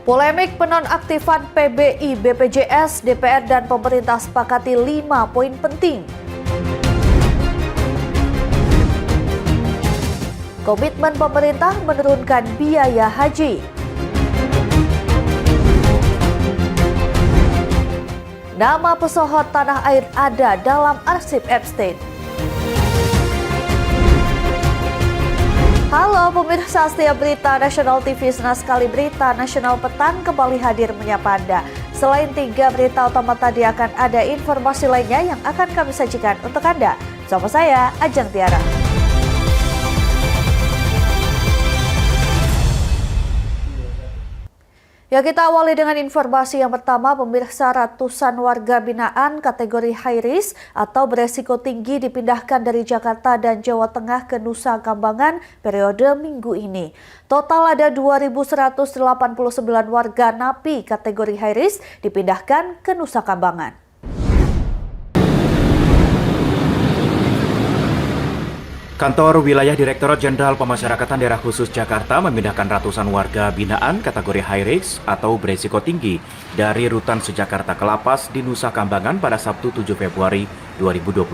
Polemik penonaktifan PBI, BPJS, DPR dan pemerintah sepakati 5 poin penting. Komitmen pemerintah menurunkan biaya haji. Nama pesohor tanah air ada dalam arsip Epstein. Halo pemirsa setia Berita Nasional TV, senang sekali Berita Nasional Petang kembali hadir menyapa Anda. Selain 3 berita utama tadi, akan ada informasi lainnya yang akan kami sajikan untuk Anda. Bersama saya, Ajeng Tiara. Ya, kita awali dengan informasi yang pertama. Pemirsa, ratusan warga binaan kategori high risk atau beresiko tinggi dipindahkan dari Jakarta dan Jawa Tengah ke Nusa Kambangan periode minggu ini. Total ada 2.189 warga napi kategori high risk dipindahkan ke Nusa Kambangan. Kantor Wilayah Direktorat Jenderal Pemasyarakatan Daerah Khusus Jakarta memindahkan ratusan warga binaan kategori high risk atau beresiko tinggi dari rutan Sejakarta ke Lapas di Nusa Kambangan pada Sabtu 7 Februari 2026.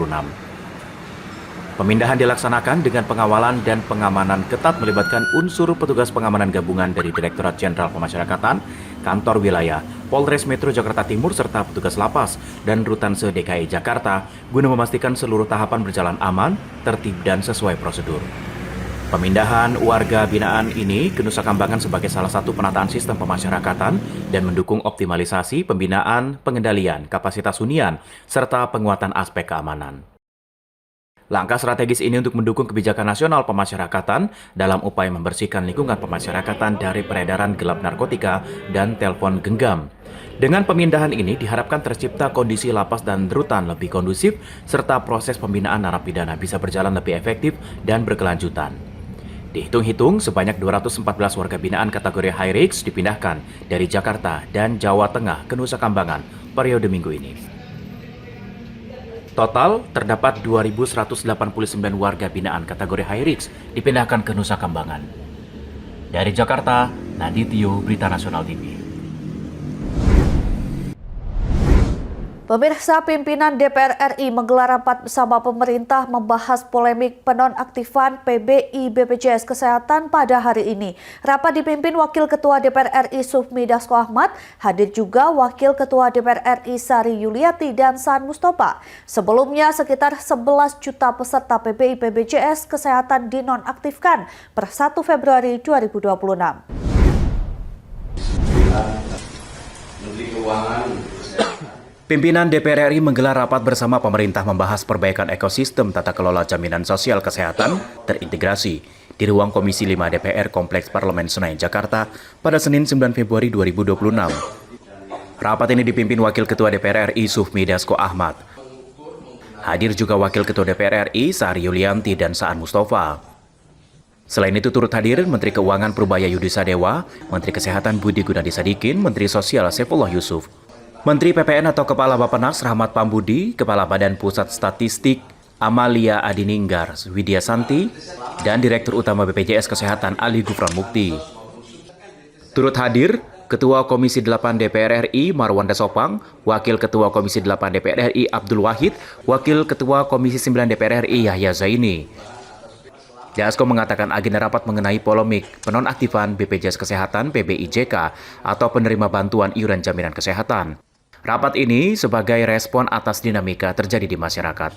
Pemindahan dilaksanakan dengan pengawalan dan pengamanan ketat melibatkan unsur petugas pengamanan gabungan dari Direktorat Jenderal Pemasyarakatan, Kantor Wilayah, Polres Metro Jakarta Timur, serta petugas lapas dan rutan se-DKI Jakarta guna memastikan seluruh tahapan berjalan aman, tertib, dan sesuai prosedur. Pemindahan warga binaan ini ke Nusa Kambangan sebagai salah satu penataan sistem pemasyarakatan dan mendukung optimalisasi pembinaan, pengendalian, kapasitas hunian, serta penguatan aspek keamanan. Langkah strategis ini untuk mendukung kebijakan nasional pemasyarakatan dalam upaya membersihkan lingkungan pemasyarakatan dari peredaran gelap narkotika dan telepon genggam. Dengan pemindahan ini diharapkan tercipta kondisi lapas dan rutan lebih kondusif, serta proses pembinaan narapidana bisa berjalan lebih efektif dan berkelanjutan. Dihitung-hitung, sebanyak 214 warga binaan kategori high risk dipindahkan dari Jakarta dan Jawa Tengah ke Nusa Kambangan periode minggu ini. Total, terdapat 2.189 warga binaan kategori high risk dipindahkan ke Nusa Kambangan. Dari Jakarta, Nadityo, Berita Nasional TV. Pemirsa, pimpinan DPR RI menggelar rapat bersama pemerintah membahas polemik penonaktifan PBI BPJS Kesehatan pada hari ini. Rapat dipimpin Wakil Ketua DPR RI Sufmi Dasko Ahmad, hadir juga Wakil Ketua DPR RI Sari Yuliati dan Saan Mustafa. Sebelumnya, sekitar 11 juta peserta PBI BPJS Kesehatan dinonaktifkan per 1 Februari 2026. Pimpinan DPR RI menggelar rapat bersama pemerintah membahas perbaikan ekosistem tata kelola jaminan sosial kesehatan terintegrasi di ruang Komisi 5 DPR Kompleks Parlemen Senayan, Jakarta pada Senin 9 Februari 2026. Rapat ini dipimpin Wakil Ketua DPR RI Sufmi Dasko Ahmad. Hadir juga Wakil Ketua DPR RI Sari Yulianti dan Saan Mustafa. Selain itu turut hadir Menteri Keuangan Prubaya Yudi Sadewa, Menteri Kesehatan Budi Gunadi Sadikin, Menteri Sosial Saifullah Yusuf, Menteri PPN atau Kepala Bappenas Rahmat Pambudi, Kepala Badan Pusat Statistik Amalia Adininggar Widya Santi, dan Direktur Utama BPJS Kesehatan Ali Gufran Mukti. Turut hadir Ketua Komisi 8 DPR RI Marwan Dasopang, Wakil Ketua Komisi 8 DPR RI Abdul Wahid, Wakil Ketua Komisi 9 DPR RI Yahya Zaini. Dasko mengatakan agenda rapat mengenai polemik penonaktifan BPJS Kesehatan PBIJK atau penerima bantuan iuran jaminan kesehatan. Rapat ini sebagai respon atas dinamika terjadi di masyarakat.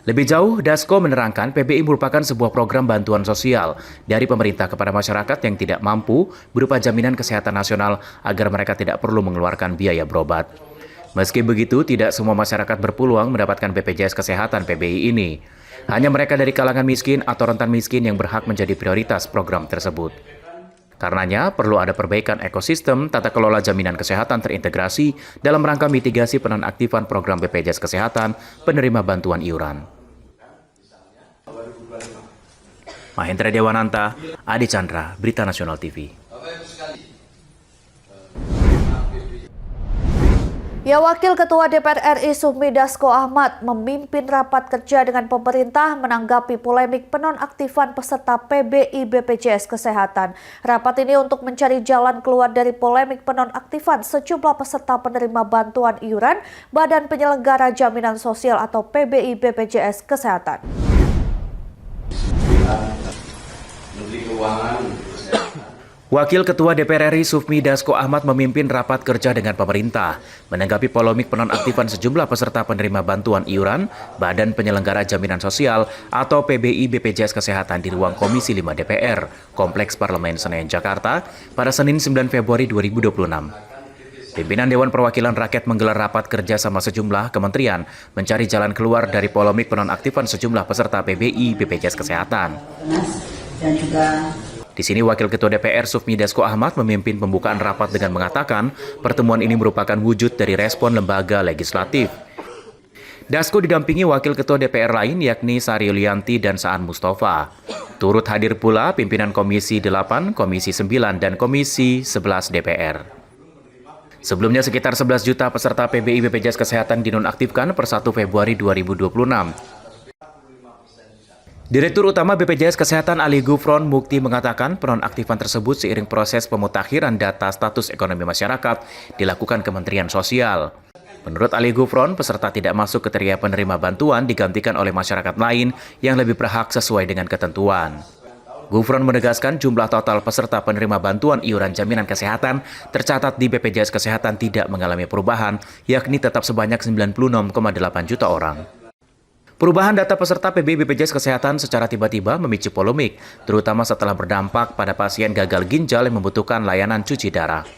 Lebih jauh, Dasko menerangkan PBI merupakan sebuah program bantuan sosial dari pemerintah kepada masyarakat yang tidak mampu berupa jaminan kesehatan nasional agar mereka tidak perlu mengeluarkan biaya berobat. Meski begitu, tidak semua masyarakat berpeluang mendapatkan BPJS Kesehatan PBI ini. Hanya mereka dari kalangan miskin atau rentan miskin yang berhak menjadi prioritas program tersebut. Karenanya, perlu ada perbaikan ekosistem tata kelola jaminan kesehatan terintegrasi dalam rangka mitigasi penonaktifan program BPJS Kesehatan penerima bantuan iuran. Mahendra Dewananta, Adi Chandra, Berita Nasional TV. Ya, Wakil Ketua DPR RI Sufmi Dasko Ahmad memimpin rapat kerja dengan pemerintah menanggapi polemik penonaktifan peserta PBI BPJS Kesehatan. Rapat ini untuk mencari jalan keluar dari polemik penonaktifan sejumlah peserta penerima bantuan iuran Badan Penyelenggara Jaminan Sosial atau PBI BPJS Kesehatan. Wakil Ketua DPR RI Sufmi Dasko Ahmad memimpin rapat kerja dengan pemerintah menanggapi polemik penonaktifan sejumlah peserta penerima bantuan iuran Badan Penyelenggara Jaminan Sosial atau PBI BPJS Kesehatan di ruang Komisi 5 DPR, Kompleks Parlemen Senayan, Jakarta pada Senin 9 Februari 2026. Pimpinan Dewan Perwakilan Rakyat menggelar rapat kerja sama sejumlah kementerian mencari jalan keluar dari polemik penonaktifan sejumlah peserta PBI BPJS Kesehatan. Dan juga di sini Wakil Ketua DPR Sufmi Dasko Ahmad memimpin pembukaan rapat dengan mengatakan pertemuan ini merupakan wujud dari respon lembaga legislatif. Dasko didampingi Wakil Ketua DPR lain yakni Sari Yulianti dan Saan Mustafa. Turut hadir pula pimpinan Komisi 8, Komisi 9, dan Komisi 11 DPR. Sebelumnya sekitar 11 juta peserta PBI BPJS Kesehatan dinonaktifkan per 1 Februari 2026. Direktur Utama BPJS Kesehatan Ali Gufron Mukti mengatakan penonaktifan tersebut seiring proses pemutakhiran data status ekonomi masyarakat dilakukan Kementerian Sosial. Menurut Ali Gufron, peserta tidak masuk kriteria penerima bantuan digantikan oleh masyarakat lain yang lebih berhak sesuai dengan ketentuan. Gufron menegaskan jumlah total peserta penerima bantuan iuran jaminan kesehatan tercatat di BPJS Kesehatan tidak mengalami perubahan, yakni tetap sebanyak 96,8 juta orang. Perubahan data peserta PBI BPJS Kesehatan secara tiba-tiba memicu polemik, terutama setelah berdampak pada pasien gagal ginjal yang membutuhkan layanan cuci darah.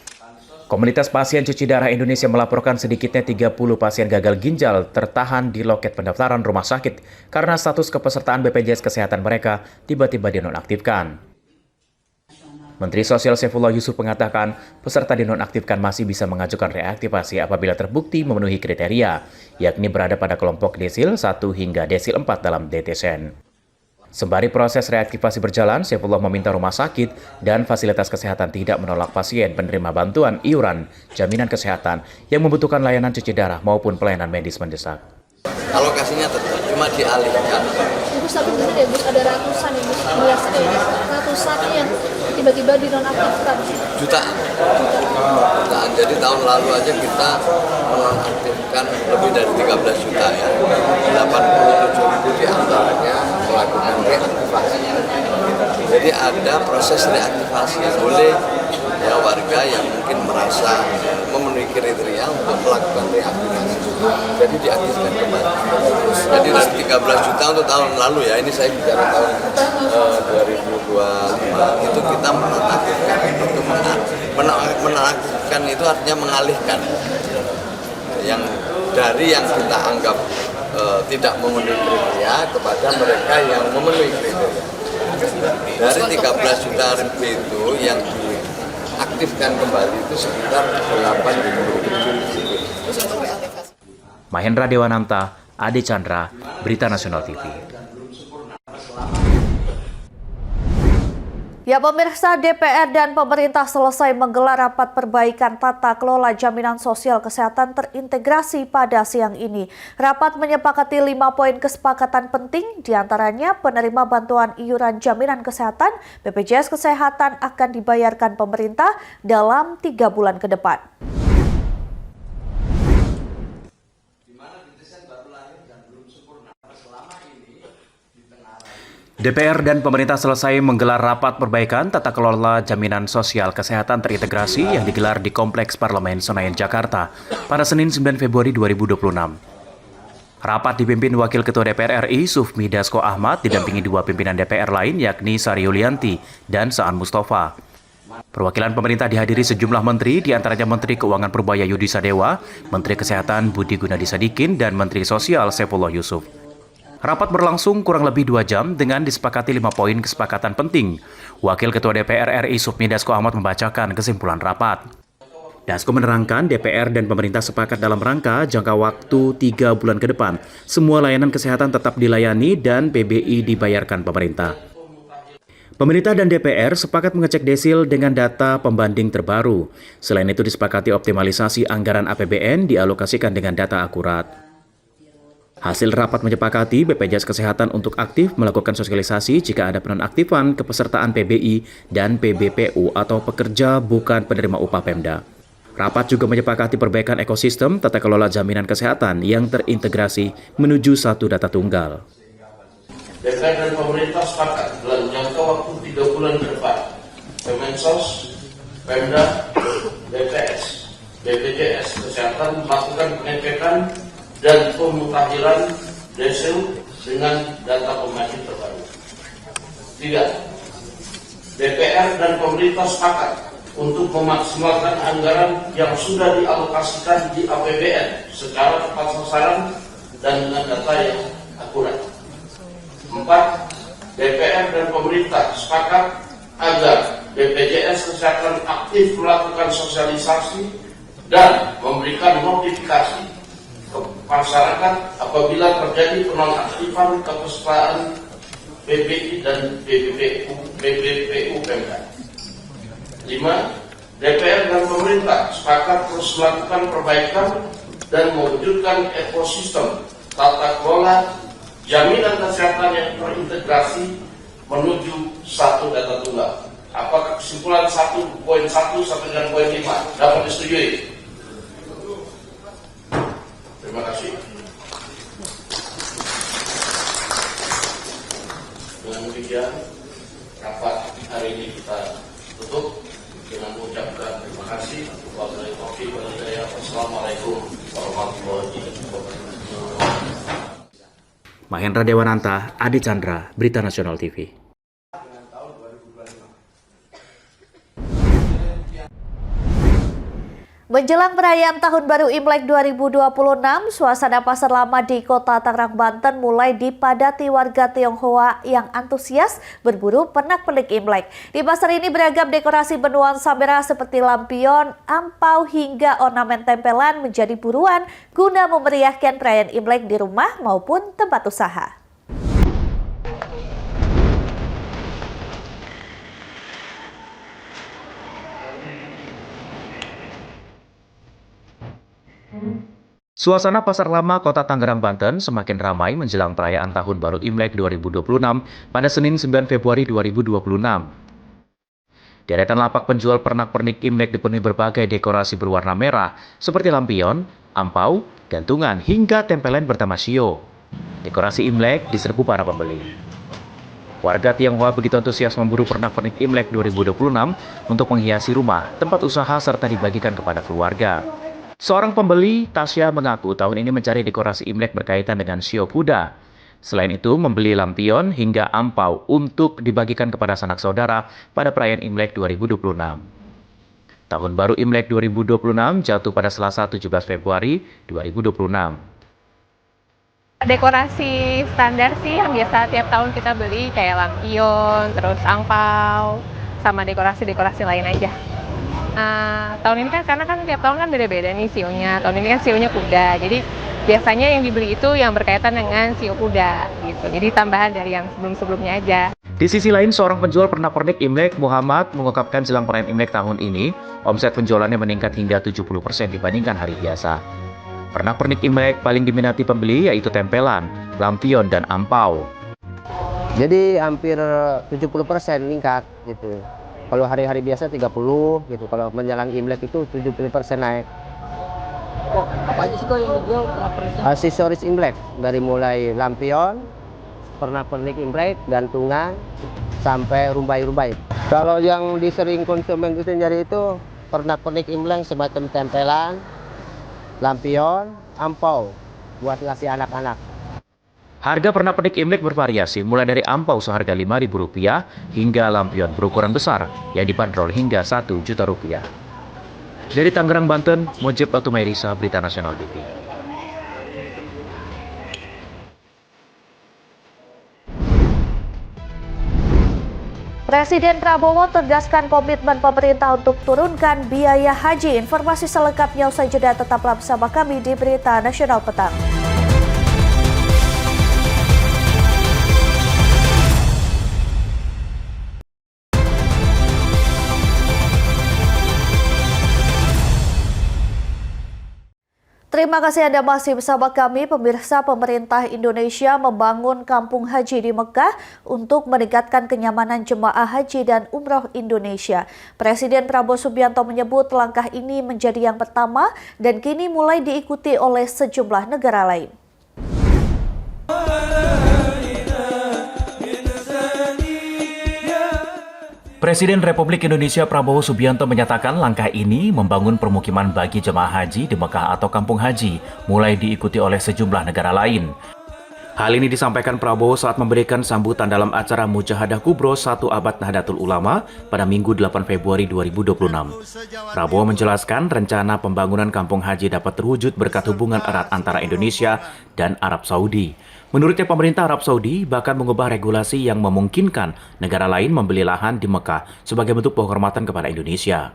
Komunitas pasien cuci darah Indonesia melaporkan sedikitnya 30 pasien gagal ginjal tertahan di loket pendaftaran rumah sakit karena status kepesertaan BPJS Kesehatan mereka tiba-tiba dinonaktifkan. Menteri Sosial Saifullah Yusuf mengatakan peserta dinonaktifkan masih bisa mengajukan reaktivasi apabila terbukti memenuhi kriteria, yakni berada pada kelompok desil 1 hingga desil 4 dalam DTSN. Sembari proses reaktivasi berjalan, Saifullah meminta rumah sakit dan fasilitas kesehatan tidak menolak pasien penerima bantuan iuran jaminan kesehatan yang membutuhkan layanan cuci darah maupun pelayanan medis mendesak. Alokasinya tetap cuma dialihkan. Ibu tapi benar ya, Bu, ada ratusan ya, Bu, ratusan yang tiba-tiba dinonaktifkan. Jutaan. Jadi tahun lalu aja kita menonaktifkan lebih dari 13 juta ya. 87.000 diantaranya melakukan reaktivasi. Jadi ada proses reaktivasi. Boleh ya warga yang mungkin merasa memenuhi kriteria untuk melakukan reaktivasi. Jadi diaktifkan kembali. Jadi dari 13 juta untuk tahun lalu ya, ini saya bicara tahun 2025 itu kita menonaktifkan untuk menonaktifkan itu artinya mengalihkan yang dari yang kita anggap tidak memenuhi kriteria kepada mereka yang memenuhi kriteria. Dari 13 juta itu yang diaktifkan kembali itu sekitar 87.000. Mahendra Dewananta, Ade Chandra, Berita Nasional TV. Ya, pemirsa, DPR dan pemerintah selesai menggelar rapat perbaikan tata kelola jaminan sosial kesehatan terintegrasi pada siang ini. Rapat menyepakati 5 poin kesepakatan penting, diantaranya penerima bantuan iuran jaminan kesehatan BPJS Kesehatan akan dibayarkan pemerintah dalam 3 bulan ke depan. DPR dan pemerintah selesai menggelar rapat perbaikan tata kelola jaminan sosial kesehatan terintegrasi yang digelar di Kompleks Parlemen Senayan, Jakarta pada Senin 9 Februari 2026. Rapat dipimpin Wakil Ketua DPR RI Sufmi Dasko Ahmad didampingi 2 pimpinan DPR lain yakni Sari Yulianti dan Saan Mustafa. Perwakilan pemerintah dihadiri sejumlah menteri, diantaranya Menteri Keuangan Purbaya Yudi Sadewa, Menteri Kesehatan Budi Gunadi Sadikin, dan Menteri Sosial Saifullah Yusuf. Rapat berlangsung kurang lebih 2 jam dengan disepakati 5 poin kesepakatan penting. Wakil Ketua DPR RI Sufmi Dasko Ahmad membacakan kesimpulan rapat. Dasko menerangkan DPR dan pemerintah sepakat dalam rangka jangka waktu 3 bulan ke depan, semua layanan kesehatan tetap dilayani dan PBI dibayarkan pemerintah. Pemerintah dan DPR sepakat mengecek desil dengan data pembanding terbaru. Selain itu disepakati optimalisasi anggaran APBN dialokasikan dengan data akurat. Hasil rapat menyepakati BPJS Kesehatan untuk aktif melakukan sosialisasi jika ada penonaktifan kepesertaan PBI dan PBPU atau pekerja bukan penerima upah Pemda. Rapat juga menyepakati perbaikan ekosistem tata kelola jaminan kesehatan yang terintegrasi menuju satu data tunggal. DPR dan pemerintah sepakat dalam jangka waktu 3 bulan ke depan, Kemensos, Pemda, BPS, BPJS Kesehatan melakukan pengecekan dan pemutahiran desil dengan data pembanding terbaru. 3. DPR dan pemerintah sepakat untuk memaksimalkan anggaran yang sudah dialokasikan di APBN secara tepat sasaran dan dengan data yang akurat. 4. DPR dan pemerintah sepakat agar BPJS Kesehatan aktif melakukan sosialisasi dan memberikan notifikasi ke masyarakat apabila terjadi penonaktifan kepesertaan PBI dan PBPU Pemda. 5. DPR dan pemerintah sepakat terus melakukan perbaikan dan mewujudkan ekosistem tata kelola jaminan kesehatan yang terintegrasi menuju satu data tunggal. Apakah kesimpulan 1.1 sampai dengan poin 5 dapat disetujui? Terima kasih. Dengan demikian, rapat hari ini kita tutup dengan mengucapkan terima kasih. Wabillahi taufiq wal hidayah. Wassalamualaikum warahmatullahi wabarakatuh. Mahendra Dewananta, Adi Chandra, Berita Nasional TV. Menjelang perayaan Tahun Baru Imlek 2026, suasana pasar lama di Kota Tangerang, Banten mulai dipadati warga Tionghoa yang antusias berburu pernak-pernik Imlek. Di pasar ini beragam dekorasi bernuansa merah seperti lampion, angpau hingga ornamen tempelan menjadi buruan guna memeriahkan perayaan Imlek di rumah maupun tempat usaha. Suasana Pasar Lama Kota Tangerang, Banten semakin ramai menjelang perayaan Tahun Baru Imlek 2026 pada Senin 9 Februari 2026. Deretan lapak penjual pernak-pernik Imlek dipenuhi berbagai dekorasi berwarna merah seperti lampion, ampau, gantungan, hingga tempelan bertema shio. Dekorasi Imlek diserbu para pembeli. Warga Tionghoa begitu antusias memburu pernak-pernik Imlek 2026 untuk menghiasi rumah, tempat usaha, serta dibagikan kepada keluarga. Seorang pembeli, Tasya, mengaku tahun ini mencari dekorasi Imlek berkaitan dengan shio kuda. Selain itu, membeli lampion hingga ampau untuk dibagikan kepada sanak saudara pada perayaan Imlek 2026. Tahun Baru Imlek 2026 jatuh pada Selasa 17 Februari 2026. Dekorasi standar sih yang biasa tiap tahun kita beli kayak lampion, terus angpau, sama dekorasi-dekorasi lain aja. Tahun ini kan karena kan tiap tahun kan beda-beda nih sionya. Tahun ini kan sionya kuda. Jadi biasanya yang dibeli itu yang berkaitan dengan sio kuda gitu. Jadi tambahan dari yang sebelum-sebelumnya aja. Di sisi lain, seorang penjual pernak-pernik Imlek, Muhammad, mengungkapkan jelang perayaan Imlek tahun ini, omset penjualannya meningkat hingga 70% dibandingkan hari biasa. Pernak-pernik Imlek paling diminati pembeli yaitu tempelan, lampion, dan ampau. Jadi hampir 70% meningkat gitu. Kalau hari-hari biasa 30 gitu. Kalau menjelang Imlek itu 70% naik. Oh, apa aja sih kok yang dijual pernak-perniknya? Aksesoris Imlek dari mulai lampion, pernak-pernik Imlek, gantungan, sampai rumbai-rumbai. Kalau yang disering konsumen itu nyari itu pernak-pernik Imlek semacam tempelan, lampion, ampau buat ngasih anak-anak. Harga pernak-pernik Imlek bervariasi mulai dari ampau seharga Rp5.000 hingga lampion berukuran besar yang dibanderol hingga Rp1.000.000. Dari Tangerang, Banten, Mujib Atumairisa, Berita Nasional TV. Presiden Prabowo tegaskan komitmen pemerintah untuk turunkan biaya haji. Informasi selengkapnya usai jeda, tetaplah bersama kami di Berita Nasional Petang. Terima kasih Anda masih bersama kami, pemirsa. Pemerintah Indonesia membangun kampung haji di Mekah untuk meningkatkan kenyamanan jemaah haji dan umroh Indonesia. Presiden Prabowo Subianto menyebut langkah ini menjadi yang pertama dan kini mulai diikuti oleh sejumlah negara lain. Presiden Republik Indonesia Prabowo Subianto menyatakan langkah ini membangun permukiman bagi jemaah haji di Mekah atau kampung haji, mulai diikuti oleh sejumlah negara lain. Hal ini disampaikan Prabowo saat memberikan sambutan dalam acara Mujahadah Kubro 1 Abad Nahdlatul Ulama pada Minggu 8 Februari 2026. Prabowo menjelaskan rencana pembangunan kampung haji dapat terwujud berkat hubungan erat antara Indonesia dan Arab Saudi. Menurutnya pemerintah Arab Saudi bahkan mengubah regulasi yang memungkinkan negara lain membeli lahan di Mekah sebagai bentuk penghormatan kepada Indonesia.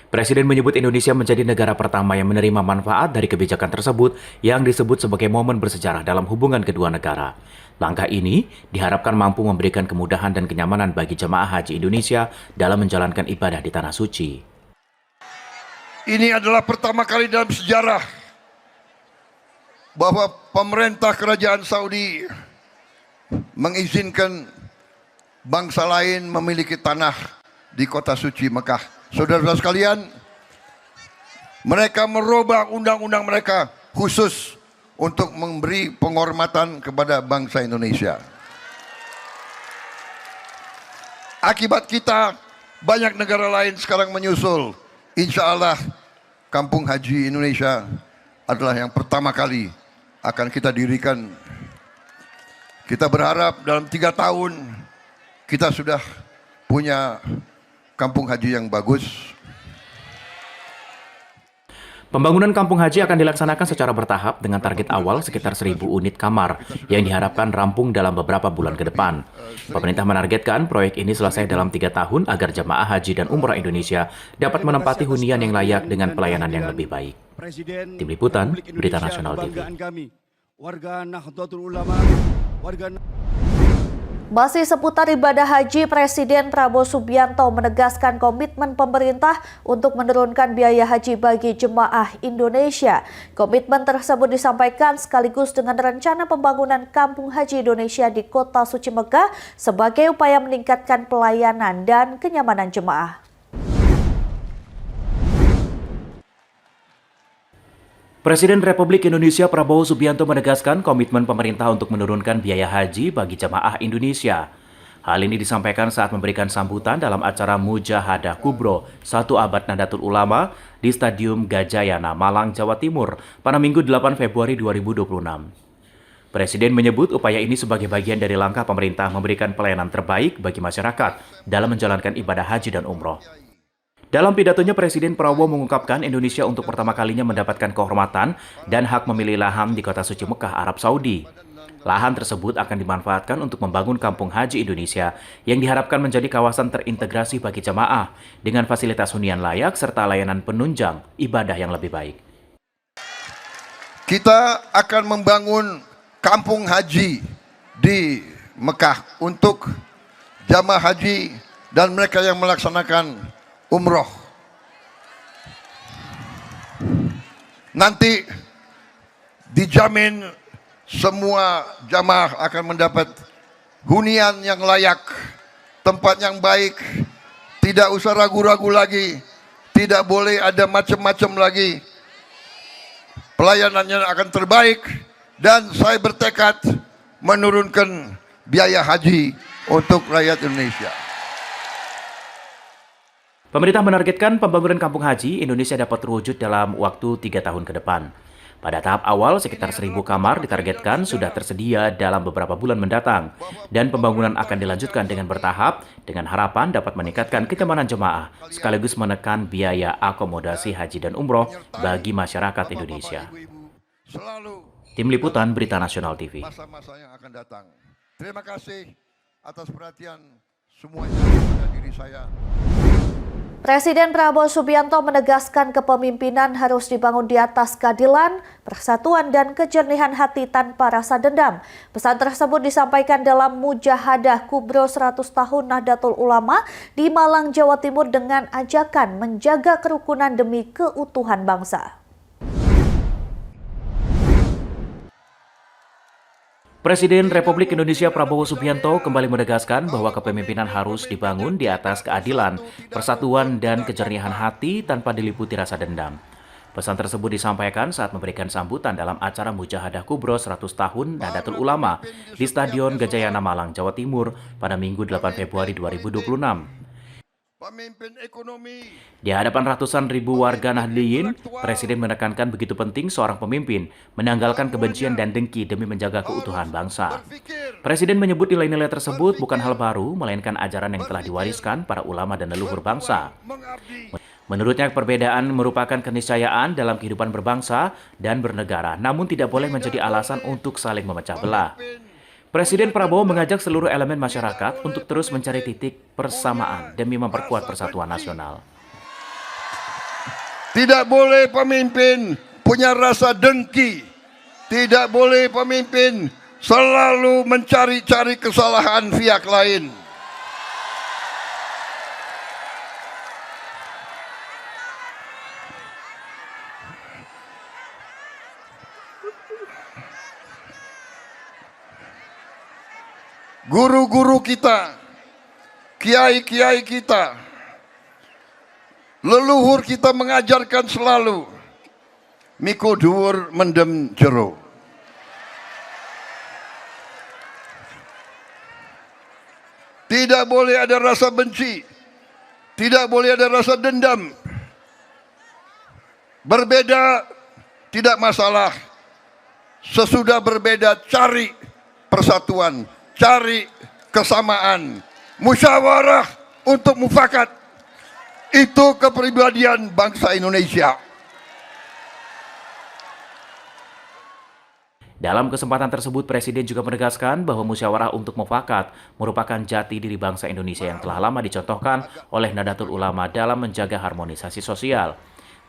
Presiden menyebut Indonesia menjadi negara pertama yang menerima manfaat dari kebijakan tersebut yang disebut sebagai momen bersejarah dalam hubungan kedua negara. Langkah ini diharapkan mampu memberikan kemudahan dan kenyamanan bagi jemaah haji Indonesia dalam menjalankan ibadah di Tanah Suci. Ini adalah pertama kali dalam sejarah bahwa pemerintah kerajaan Saudi mengizinkan bangsa lain memiliki tanah di kota suci Mekah. Saudara-saudara sekalian, mereka merubah undang-undang mereka khusus untuk memberi penghormatan kepada bangsa Indonesia. Akibat kita, banyak negara lain sekarang menyusul. Insya Allah, Kampung Haji Indonesia adalah yang pertama kali akan kita dirikan. Kita berharap dalam 3 tahun kita sudah punya kampung haji yang bagus. Pembangunan kampung haji akan dilaksanakan secara bertahap dengan target awal sekitar 1.000 unit kamar yang diharapkan rampung dalam beberapa bulan ke depan. Pemerintah menargetkan proyek ini selesai dalam 3 tahun agar jemaah haji dan umrah Indonesia dapat menempati hunian yang layak dengan pelayanan yang lebih baik. Tim Liputan, Berita Nasional TV. Masih seputar ibadah haji, Presiden Prabowo Subianto menegaskan komitmen pemerintah untuk menurunkan biaya haji bagi jemaah Indonesia. Komitmen tersebut disampaikan sekaligus dengan rencana pembangunan Kampung Haji Indonesia di Kota Suci Mekah sebagai upaya meningkatkan pelayanan dan kenyamanan jemaah. Presiden Republik Indonesia Prabowo Subianto menegaskan komitmen pemerintah untuk menurunkan biaya haji bagi jemaah Indonesia. Hal ini disampaikan saat memberikan sambutan dalam acara Mujahadah Kubro 1 Abad Nahdlatul Ulama di Stadium Gajayana, Malang, Jawa Timur pada Minggu 8 Februari 2026. Presiden menyebut upaya ini sebagai bagian dari langkah pemerintah memberikan pelayanan terbaik bagi masyarakat dalam menjalankan ibadah haji dan umroh. Dalam pidatonya, Presiden Prabowo mengungkapkan Indonesia untuk pertama kalinya mendapatkan kehormatan dan hak memilih lahan di Kota Suci Mekah, Arab Saudi. Lahan tersebut akan dimanfaatkan untuk membangun Kampung Haji Indonesia yang diharapkan menjadi kawasan terintegrasi bagi jemaah dengan fasilitas hunian layak serta layanan penunjang ibadah yang lebih baik. Kita akan membangun kampung haji di Mekah untuk jamaah haji dan mereka yang melaksanakan umroh. Nanti dijamin semua jamaah akan mendapat hunian yang layak, tempat yang baik, tidak usah ragu-ragu lagi, tidak boleh ada macam-macam lagi. Pelayanannya akan terbaik dan saya bertekad menurunkan biaya haji untuk rakyat Indonesia. Pemerintah menargetkan pembangunan kampung haji Indonesia dapat terwujud dalam waktu 3 tahun ke depan. Pada tahap awal, sekitar 1.000 kamar ditargetkan sudah tersedia dalam beberapa bulan mendatang, dan pembangunan akan dilanjutkan dengan bertahap, dengan harapan dapat meningkatkan kenyamanan jemaah, sekaligus menekan biaya akomodasi haji dan umroh bagi masyarakat Indonesia. Tim Liputan, Berita Nasional TV. Masa-masa yang akan datang. Terima kasih atas perhatian semuanya pada diri saya. Presiden Prabowo Subianto menegaskan kepemimpinan harus dibangun di atas keadilan, persatuan, dan kejernihan hati tanpa rasa dendam. Pesan tersebut disampaikan dalam Mujahadah Kubro 100 tahun Nahdlatul Ulama di Malang, Jawa Timur dengan ajakan menjaga kerukunan demi keutuhan bangsa. Presiden Republik Indonesia Prabowo Subianto kembali menegaskan bahwa kepemimpinan harus dibangun di atas keadilan, persatuan, dan kejernihan hati tanpa diliputi rasa dendam. Pesan tersebut disampaikan saat memberikan sambutan dalam acara Mujahadah Kubro 100 tahun Nahdlatul Ulama di Stadion Gajayana Malang, Jawa Timur pada Minggu 8 Februari 2026. Di hadapan ratusan ribu warga Nahdliyin, Presiden menekankan begitu penting seorang pemimpin menanggalkan kebencian dan dengki demi menjaga keutuhan bangsa. Presiden menyebut nilai-nilai tersebut bukan hal baru, melainkan ajaran yang telah diwariskan para ulama dan leluhur bangsa. Menurutnya, perbedaan merupakan keniscayaan dalam kehidupan berbangsa dan bernegara, namun tidak boleh menjadi alasan untuk saling memecah belah. Presiden Prabowo mengajak seluruh elemen masyarakat untuk terus mencari titik persamaan demi memperkuat persatuan nasional. Tidak boleh pemimpin punya rasa dengki. Tidak boleh pemimpin selalu mencari-cari kesalahan pihak lain. Guru-guru kita, kiai-kiai kita, leluhur kita mengajarkan selalu, miko dhuwur mendem jero. Tidak boleh ada rasa benci, tidak boleh ada rasa dendam. Berbeda tidak masalah, sesudah berbeda cari persatuan. Cari kesamaan, musyawarah untuk mufakat. Itu kepribadian bangsa Indonesia. Dalam kesempatan tersebut, Presiden juga menegaskan bahwa musyawarah untuk mufakat merupakan jati diri bangsa Indonesia yang telah lama dicontohkan oleh Nahdlatul Ulama dalam menjaga harmonisasi sosial.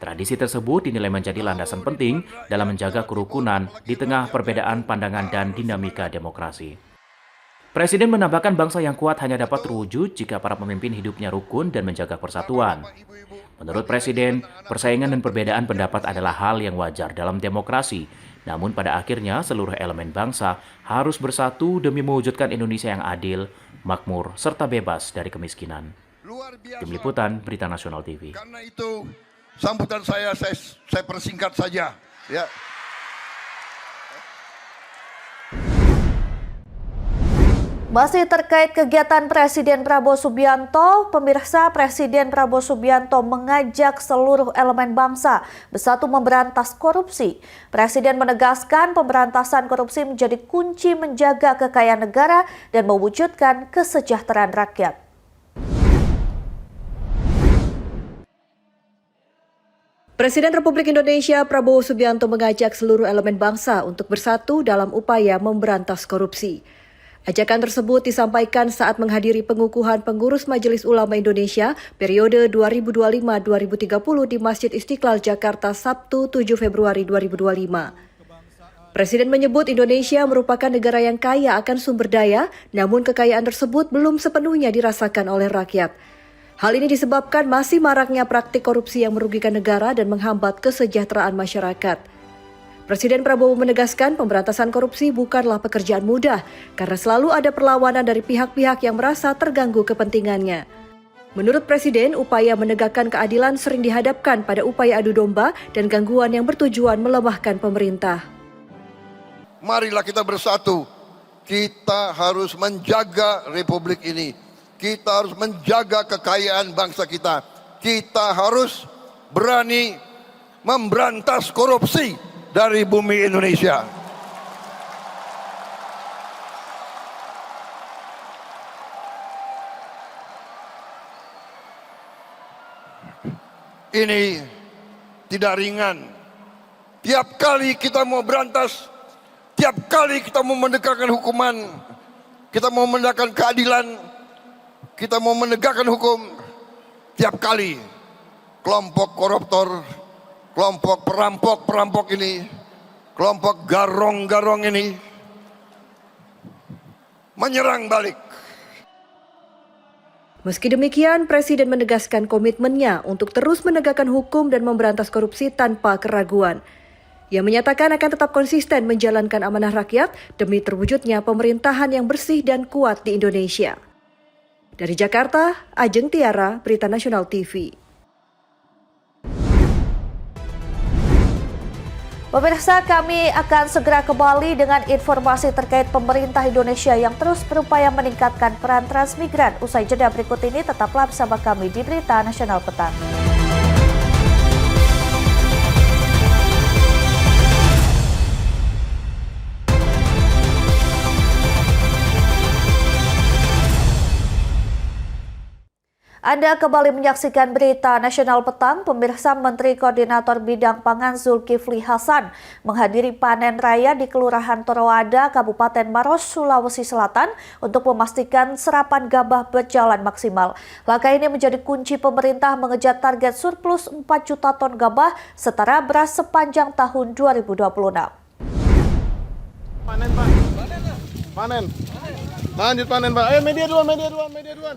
Tradisi tersebut dinilai menjadi landasan penting dalam menjaga kerukunan di tengah perbedaan pandangan dan dinamika demokrasi. Presiden menambahkan bangsa yang kuat hanya dapat terwujud jika para pemimpin hidupnya rukun dan menjaga persatuan. Menurut Presiden, persaingan dan perbedaan pendapat adalah hal yang wajar dalam demokrasi. Namun pada akhirnya seluruh elemen bangsa harus bersatu demi mewujudkan Indonesia yang adil, makmur, serta bebas dari kemiskinan. Tim Liputan Berita Nasional TV. Karena itu sambutan saya persingkat saja. Ya. Masih terkait kegiatan Presiden Prabowo Subianto, pemirsa, Presiden Prabowo Subianto mengajak seluruh elemen bangsa bersatu memberantas korupsi. Presiden menegaskan pemberantasan korupsi menjadi kunci menjaga kekayaan negara dan mewujudkan kesejahteraan rakyat. Presiden Republik Indonesia Prabowo Subianto mengajak seluruh elemen bangsa untuk bersatu dalam upaya memberantas korupsi. Ajakan tersebut disampaikan saat menghadiri pengukuhan pengurus Majelis Ulama Indonesia periode 2025-2030 di Masjid Istiqlal, Jakarta, Sabtu 7 Februari 2025. Presiden menyebut Indonesia merupakan negara yang kaya akan sumber daya, namun kekayaan tersebut belum sepenuhnya dirasakan oleh rakyat. Hal ini disebabkan masih maraknya praktik korupsi yang merugikan negara dan menghambat kesejahteraan masyarakat. Presiden Prabowo menegaskan pemberantasan korupsi bukanlah pekerjaan mudah karena selalu ada perlawanan dari pihak-pihak yang merasa terganggu kepentingannya. Menurut Presiden, upaya menegakkan keadilan sering dihadapkan pada upaya adu domba dan gangguan yang bertujuan melemahkan pemerintah. Marilah kita bersatu. Kita harus menjaga republik ini. Kita harus menjaga kekayaan bangsa kita. Kita harus berani memberantas korupsi dari bumi Indonesia. Ini tidak ringan. Tiap kali kita mau berantas, tiap kali kita mau menegakkan hukuman, kita mau menegakkan keadilan, kita mau menegakkan hukum, tiap kali kelompok koruptor, kelompok perampok ini, kelompok garong-garong ini menyerang balik. Meski demikian, Presiden menegaskan komitmennya untuk terus menegakkan hukum dan memberantas korupsi tanpa keraguan. Ia menyatakan akan tetap konsisten menjalankan amanah rakyat demi terwujudnya pemerintahan yang bersih dan kuat di Indonesia. Dari Jakarta, Ajeng Tiara, Berita Nasional TV. Pemirsa, kami akan segera kembali dengan informasi terkait pemerintah Indonesia yang terus berupaya meningkatkan peran transmigran. Usai jeda berikut ini, tetaplah bersama kami di Berita Nasional Petang. Anda kembali menyaksikan Berita Nasional Petang. Pemirsa, Menteri Koordinator Bidang Pangan Zulkifli Hasan menghadiri panen raya di Kelurahan Toroada, Kabupaten Maros, Sulawesi Selatan untuk memastikan serapan gabah berjalan maksimal. Langkah ini menjadi kunci pemerintah mengejar target surplus 4 juta ton gabah setara beras sepanjang tahun 2026. Panen, Pak. Panen. Lanjut panen, Pak. Ayo media dua.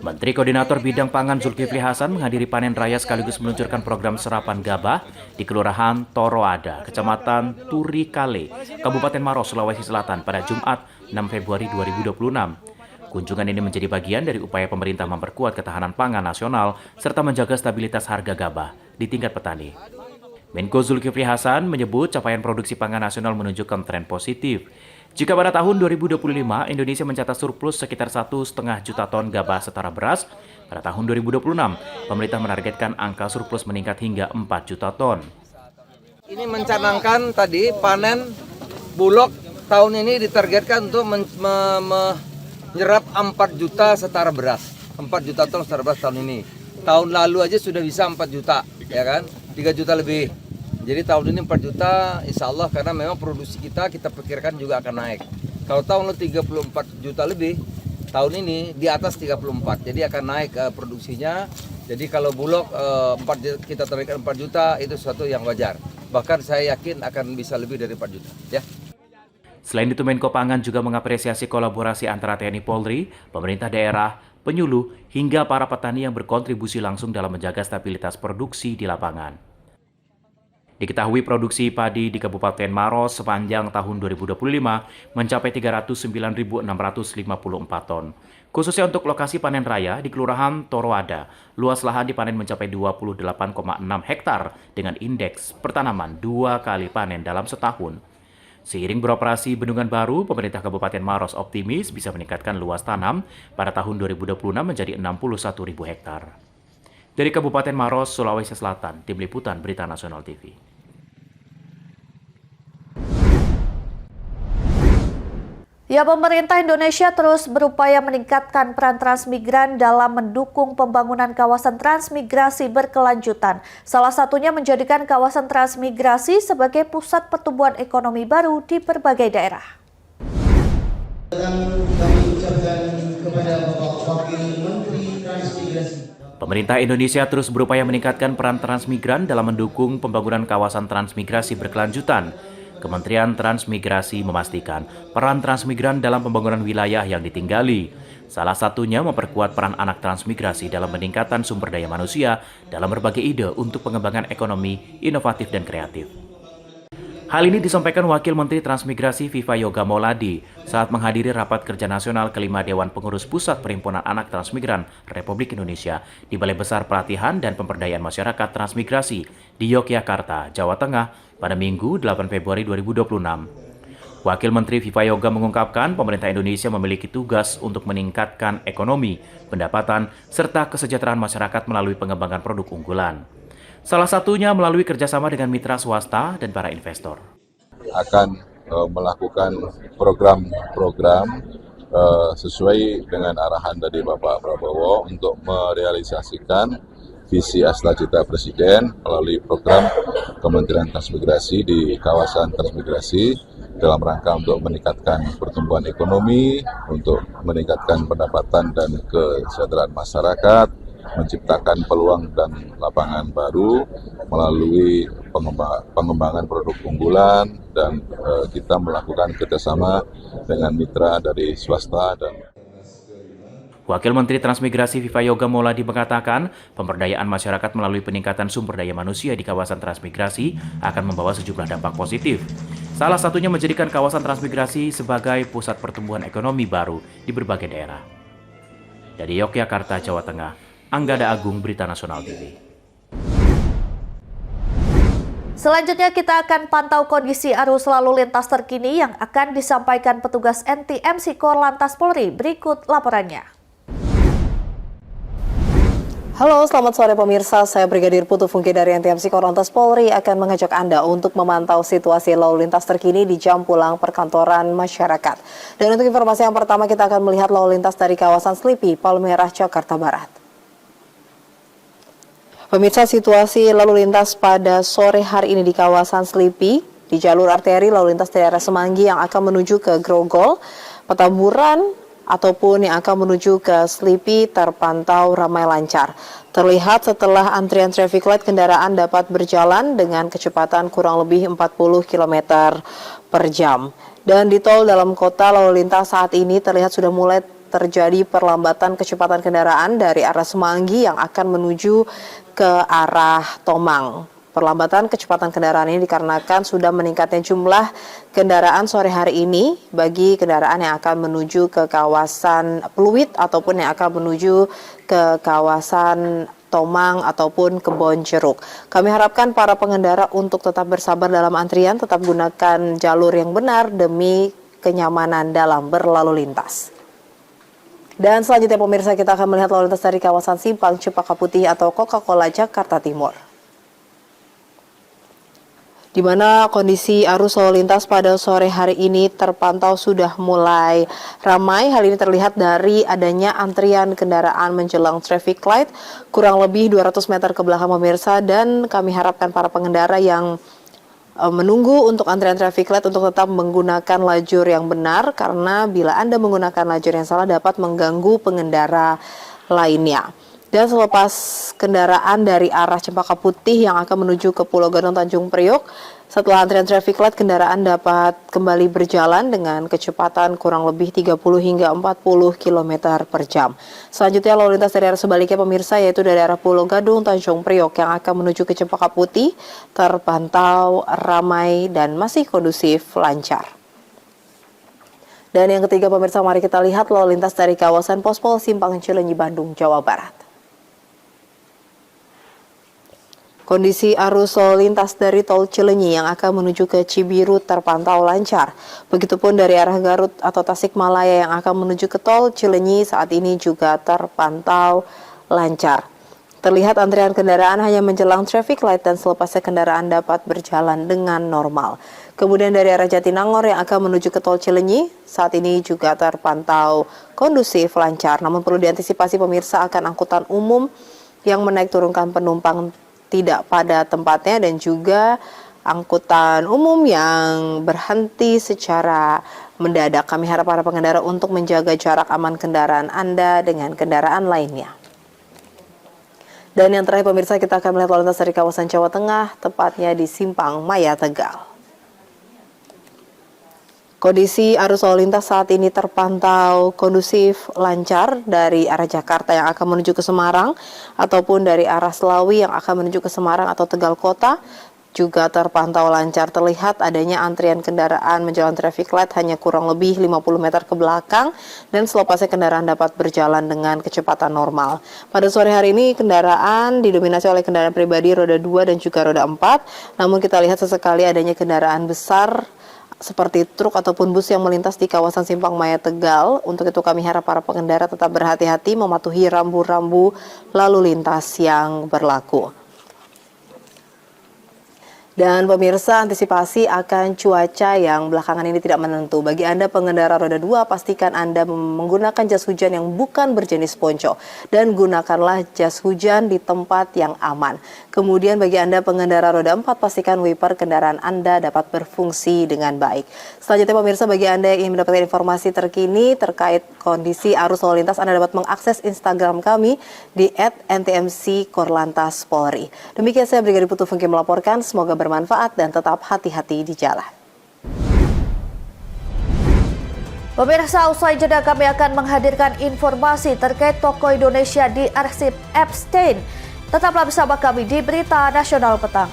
Menteri Koordinator Bidang Pangan Zulkifli Hasan menghadiri panen raya sekaligus meluncurkan program serapan gabah di Kelurahan Toroada, Kecamatan Turikale, Kabupaten Maros, Sulawesi Selatan pada Jumat 6 Februari 2026. Kunjungan ini menjadi bagian dari upaya pemerintah memperkuat ketahanan pangan nasional serta menjaga stabilitas harga gabah di tingkat petani. Menko Zulkifli Hasan menyebut capaian produksi pangan nasional menunjukkan tren positif. Jika pada tahun 2025 Indonesia mencatat surplus sekitar 1,5 juta ton gabah setara beras, pada tahun 2026 pemerintah menargetkan angka surplus meningkat hingga 4 juta ton. Ini mencanangkan tadi panen Bulog tahun ini ditargetkan untuk menyerap 4 juta setara beras. 4 juta ton setara beras tahun ini. Tahun lalu aja sudah bisa 4 juta, ya kan? 3 juta lebih. Jadi tahun ini 4 juta insya Allah karena memang produksi kita pikirkan juga akan naik. Kalau tahun lalu 34 juta lebih, tahun ini di atas 34. Jadi akan naik produksinya. Jadi kalau Bulog kita targetkan 4 juta itu sesuatu yang wajar. Bahkan saya yakin akan bisa lebih dari 4 juta. Ya. Selain itu, Menko Pangan juga mengapresiasi kolaborasi antara TNI Polri, pemerintah daerah, penyuluh, hingga para petani yang berkontribusi langsung dalam menjaga stabilitas produksi di lapangan. Diketahui produksi padi di Kabupaten Maros sepanjang tahun 2025 mencapai 309.654 ton. Khususnya untuk lokasi panen raya di Kelurahan Toroada, luas lahan dipanen mencapai 28,6 hektar dengan indeks pertanaman 2 kali panen dalam setahun. Seiring beroperasi bendungan baru, pemerintah Kabupaten Maros optimis bisa meningkatkan luas tanam pada tahun 2026 menjadi 61.000 hektar. Dari Kabupaten Maros, Sulawesi Selatan, Tim Liputan Berita Nasional TV. Ya, pemerintah Indonesia terus berupaya meningkatkan peran transmigran dalam mendukung pembangunan kawasan transmigrasi berkelanjutan. Salah satunya menjadikan kawasan transmigrasi sebagai pusat pertumbuhan ekonomi baru di berbagai daerah. Kami ucapkan kepada Bapak Wakil Menteri Transmigrasi. Pemerintah Indonesia terus berupaya meningkatkan peran transmigran dalam mendukung pembangunan kawasan transmigrasi berkelanjutan. Kementerian Transmigrasi memastikan peran transmigran dalam pembangunan wilayah yang ditinggali. Salah satunya memperkuat peran anak transmigrasi dalam peningkatan sumber daya manusia dalam berbagai ide untuk pengembangan ekonomi inovatif dan kreatif. Hal ini disampaikan Wakil Menteri Transmigrasi Viva Yoga Mauladi saat menghadiri Rapat Kerja Nasional kelima Dewan Pengurus Pusat Perhimpunan Anak Transmigran Republik Indonesia di Balai Besar Pelatihan dan Pemberdayaan Masyarakat Transmigrasi di Yogyakarta, Jawa Tengah pada Minggu 8 Februari 2026. Wakil Menteri Viva Yoga mengungkapkan pemerintah Indonesia memiliki tugas untuk meningkatkan ekonomi, pendapatan, serta kesejahteraan masyarakat melalui pengembangan produk unggulan. Salah satunya melalui kerjasama dengan mitra swasta dan para investor. Akan melakukan program-program sesuai dengan arahan dari Bapak Prabowo untuk merealisasikan visi Astra Cita Presiden melalui program Kementerian Transmigrasi di kawasan transmigrasi dalam rangka untuk meningkatkan pertumbuhan ekonomi, untuk meningkatkan pendapatan dan kesejahteraan masyarakat, menciptakan peluang dan lapangan baru melalui pengembangan produk unggulan dan kita melakukan kerjasama dengan mitra dari swasta dan Wakil Menteri Transmigrasi Viva Yoga Mauladi mengatakan, pemberdayaan masyarakat melalui peningkatan sumber daya manusia di kawasan transmigrasi akan membawa sejumlah dampak positif. Salah satunya menjadikan kawasan transmigrasi sebagai pusat pertumbuhan ekonomi baru di berbagai daerah. Dari Yogyakarta, Jawa Tengah, Anggada Agung, Berita Nasional TV. Selanjutnya kita akan pantau kondisi arus lalu lintas terkini yang akan disampaikan petugas NTMC Korlantas Polri. Berikut laporannya. Halo, selamat sore pemirsa. Saya Brigadir Putu Fungki dari NTMC Korlantas Polri akan mengajak Anda untuk memantau situasi lalu lintas terkini di jam pulang perkantoran masyarakat. Dan untuk informasi yang pertama, kita akan melihat lalu lintas dari kawasan Slipi, Palmerah, Jakarta Barat. Pemirsa, situasi lalu lintas pada sore hari ini di kawasan Slipi, di jalur arteri lalu lintas daerah Semanggi yang akan menuju ke Grogol, Petamburan, ataupun yang akan menuju ke Slipi terpantau ramai lancar. Terlihat setelah antrian traffic light, kendaraan dapat berjalan dengan kecepatan kurang lebih 40 km per jam. Dan di tol dalam kota lalu lintas saat ini terlihat sudah mulai terjadi perlambatan kecepatan kendaraan dari arah Semanggi yang akan menuju ke arah Tomang. Perlambatan kecepatan kendaraan ini dikarenakan sudah meningkatnya jumlah kendaraan sore hari ini bagi kendaraan yang akan menuju ke kawasan Pluit ataupun yang akan menuju ke kawasan Tomang ataupun Kebon Jeruk. Kami harapkan para pengendara untuk tetap bersabar dalam antrian, tetap gunakan jalur yang benar demi kenyamanan dalam berlalu lintas. Dan selanjutnya pemirsa, kita akan melihat lalu lintas dari kawasan Simpang Cempaka Putih atau Coca-Cola Jakarta Timur, di mana kondisi arus lalu lintas pada sore hari ini terpantau sudah mulai ramai. Hal ini terlihat dari adanya antrian kendaraan menjelang traffic light kurang lebih 200 meter ke belakang pemirsa, dan kami harapkan para pengendara yang menunggu untuk antrian traffic light untuk tetap menggunakan lajur yang benar, karena bila Anda menggunakan lajur yang salah dapat mengganggu pengendara lainnya. Dan selepas kendaraan dari arah Cempaka Putih yang akan menuju ke Pulau Gadung Tanjung Priok, setelah antrian traffic light, kendaraan dapat kembali berjalan dengan kecepatan kurang lebih 30 hingga 40 km per jam. Selanjutnya lalu lintas dari arah sebaliknya pemirsa, yaitu dari arah Pulau Gadung Tanjung Priok yang akan menuju ke Cempaka Putih terpantau ramai dan masih kondusif lancar. Dan yang ketiga pemirsa, mari kita lihat lalu lintas dari kawasan Pospol Simpang Cileunyi, Bandung, Jawa Barat. Kondisi arus lalu lintas dari tol Cileunyi yang akan menuju ke Cibiru terpantau lancar. Begitupun dari arah Garut atau Tasikmalaya yang akan menuju ke tol Cileunyi saat ini juga terpantau lancar. Terlihat antrian kendaraan hanya menjelang traffic light dan selepasnya kendaraan dapat berjalan dengan normal. Kemudian dari arah Jatinangor yang akan menuju ke tol Cileunyi saat ini juga terpantau kondusif lancar. Namun perlu diantisipasi pemirsa akan angkutan umum yang menaik turunkan penumpang tidak pada tempatnya dan juga angkutan umum yang berhenti secara mendadak. Kami harap para pengendara untuk menjaga jarak aman kendaraan Anda dengan kendaraan lainnya. Dan yang terakhir pemirsa, kita akan melihat lalu lintas dari kawasan Jawa Tengah, tepatnya di Simpang Maya Tegal. Kondisi arus lalu lintas saat ini terpantau kondusif lancar dari arah Jakarta yang akan menuju ke Semarang ataupun dari arah Selawi yang akan menuju ke Semarang atau Tegal Kota juga terpantau lancar. Terlihat adanya antrian kendaraan menjelang traffic light hanya kurang lebih 50 meter ke belakang dan selepasnya kendaraan dapat berjalan dengan kecepatan normal. Pada sore hari ini kendaraan didominasi oleh kendaraan pribadi roda 2 dan juga roda 4. Namun kita lihat sesekali adanya kendaraan besar seperti truk ataupun bus yang melintas di kawasan Simpang Maya Tegal. Untuk itu kami harap para pengendara tetap berhati-hati mematuhi rambu-rambu lalu lintas yang berlaku. Dan pemirsa, antisipasi akan cuaca yang belakangan ini tidak menentu. Bagi Anda pengendara roda 2, pastikan Anda menggunakan jas hujan yang bukan berjenis ponco. Dan gunakanlah jas hujan di tempat yang aman. Kemudian bagi Anda pengendara roda 4, pastikan wiper kendaraan Anda dapat berfungsi dengan baik. Selanjutnya pemirsa, bagi Anda yang ingin mendapatkan informasi terkini terkait kondisi arus lalu lintas, Anda dapat mengakses Instagram kami di @ntmc_korlantas_polri. Demikian saya Brigadir Putu Fungki melaporkan, semoga bermanfaat dan tetap hati-hati di jalan. Pemirsa, usai jeda kami akan menghadirkan informasi terkait tokoh Indonesia di arsip Epstein. Tetaplah bersama kami di Berita Nasional Petang.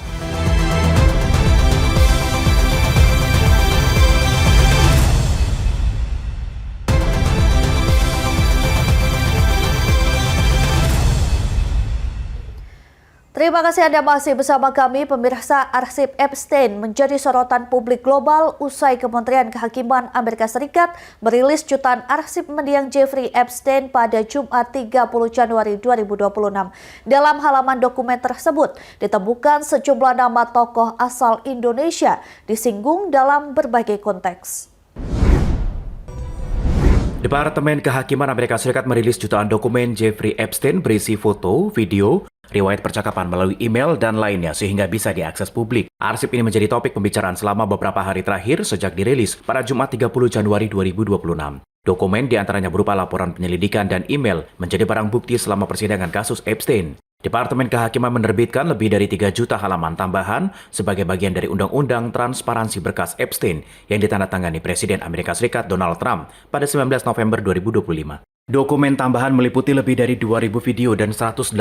Terima kasih Anda masih bersama kami. Pemirsa, arsip Epstein menjadi sorotan publik global usai Kementerian Kehakiman Amerika Serikat merilis jutaan arsip mendiang Jeffrey Epstein pada Jumat 30 Januari 2026. Dalam halaman dokumen tersebut ditemukan sejumlah nama tokoh asal Indonesia disinggung dalam berbagai konteks. Departemen Kehakiman Amerika Serikat merilis jutaan dokumen Jeffrey Epstein berisi foto, video, riwayat percakapan melalui email dan lainnya sehingga bisa diakses publik. Arsip ini menjadi topik pembicaraan selama beberapa hari terakhir sejak dirilis pada Jumat 30 Januari 2026. Dokumen diantaranya berupa laporan penyelidikan dan email menjadi barang bukti selama persidangan kasus Epstein. Departemen Kehakiman menerbitkan lebih dari 3 juta halaman tambahan sebagai bagian dari Undang-Undang Transparansi Berkas Epstein yang ditandatangani Presiden Amerika Serikat Donald Trump pada 19 November 2025. Dokumen tambahan meliputi lebih dari 2.000 video dan 180.000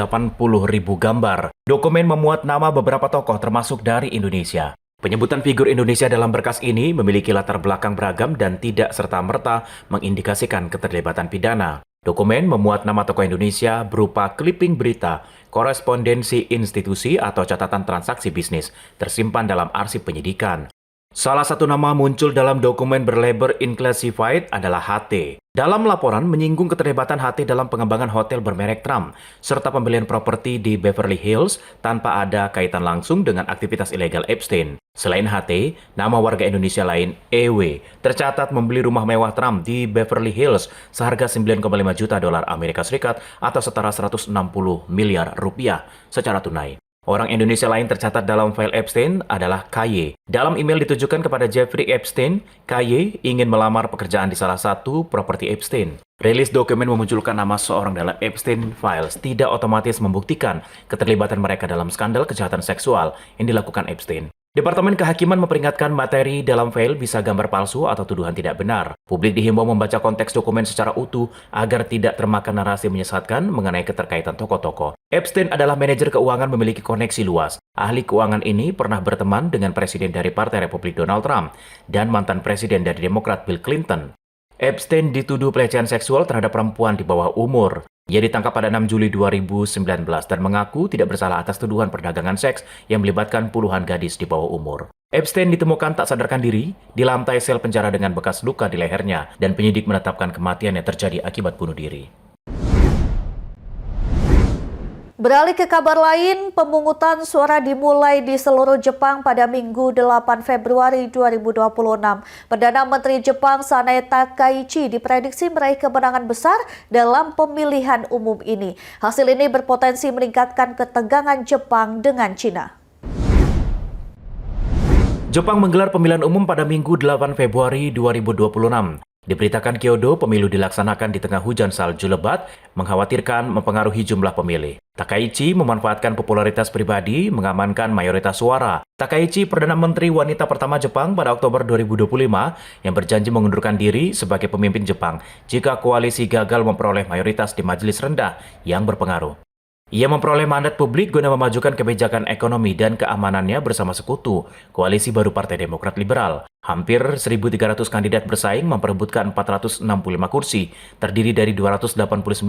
gambar. Dokumen memuat nama beberapa tokoh termasuk dari Indonesia. Penyebutan figur Indonesia dalam berkas ini memiliki latar belakang beragam dan tidak serta-merta mengindikasikan keterlibatan pidana. Dokumen memuat nama tokoh Indonesia berupa clipping berita, korespondensi institusi atau catatan transaksi bisnis tersimpan dalam arsip penyidikan. Salah satu nama muncul dalam dokumen berlabel Unclassified adalah HT. Dalam laporan menyinggung keterlibatan HT dalam pengembangan hotel bermerek Trump, serta pembelian properti di Beverly Hills tanpa ada kaitan langsung dengan aktivitas ilegal Epstein. Selain HT, nama warga Indonesia lain, EW, tercatat membeli rumah mewah Trump di Beverly Hills seharga 9,5 juta dolar Amerika Serikat atau setara 160 miliar rupiah secara tunai. Orang Indonesia lain tercatat dalam file Epstein adalah KY. Dalam email ditujukan kepada Jeffrey Epstein, KY ingin melamar pekerjaan di salah satu properti Epstein. Rilis dokumen memunculkan nama seorang dalam Epstein Files tidak otomatis membuktikan keterlibatan mereka dalam skandal kejahatan seksual yang dilakukan Epstein. Departemen Kehakiman memperingatkan materi dalam file bisa gambar palsu atau tuduhan tidak benar. Publik dihimbau membaca konteks dokumen secara utuh agar tidak termakan narasi menyesatkan mengenai keterkaitan tokoh-tokoh. Epstein adalah manajer keuangan memiliki koneksi luas. Ahli keuangan ini pernah berteman dengan Presiden dari Partai Republik Donald Trump dan mantan Presiden dari Demokrat Bill Clinton. Epstein dituduh pelecehan seksual terhadap perempuan di bawah umur. Ia ditangkap pada 6 Juli 2019 dan mengaku tidak bersalah atas tuduhan perdagangan seks yang melibatkan puluhan gadis di bawah umur. Epstein ditemukan tak sadarkan diri di lantai sel penjara dengan bekas luka di lehernya dan penyidik menetapkan kematiannya terjadi akibat bunuh diri. Beralih ke kabar lain, pemungutan suara dimulai di seluruh Jepang pada Minggu 8 Februari 2026. Perdana Menteri Jepang Sanae Takaichi diprediksi meraih kemenangan besar dalam pemilihan umum ini. Hasil ini berpotensi meningkatkan ketegangan Jepang dengan Cina. Jepang menggelar pemilihan umum pada Minggu 8 Februari 2026. Diberitakan Kyodo, pemilu dilaksanakan di tengah hujan salju lebat, mengkhawatirkan mempengaruhi jumlah pemilih. Takaichi memanfaatkan popularitas pribadi mengamankan mayoritas suara. Takaichi, Perdana Menteri wanita pertama Jepang pada Oktober 2025, yang berjanji mengundurkan diri sebagai pemimpin Jepang jika koalisi gagal memperoleh mayoritas di majelis rendah yang berpengaruh. Ia memperoleh mandat publik guna memajukan kebijakan ekonomi dan keamanannya bersama sekutu, koalisi baru Partai Demokrat Liberal. Hampir 1.300 kandidat bersaing memperebutkan 465 kursi, terdiri dari 289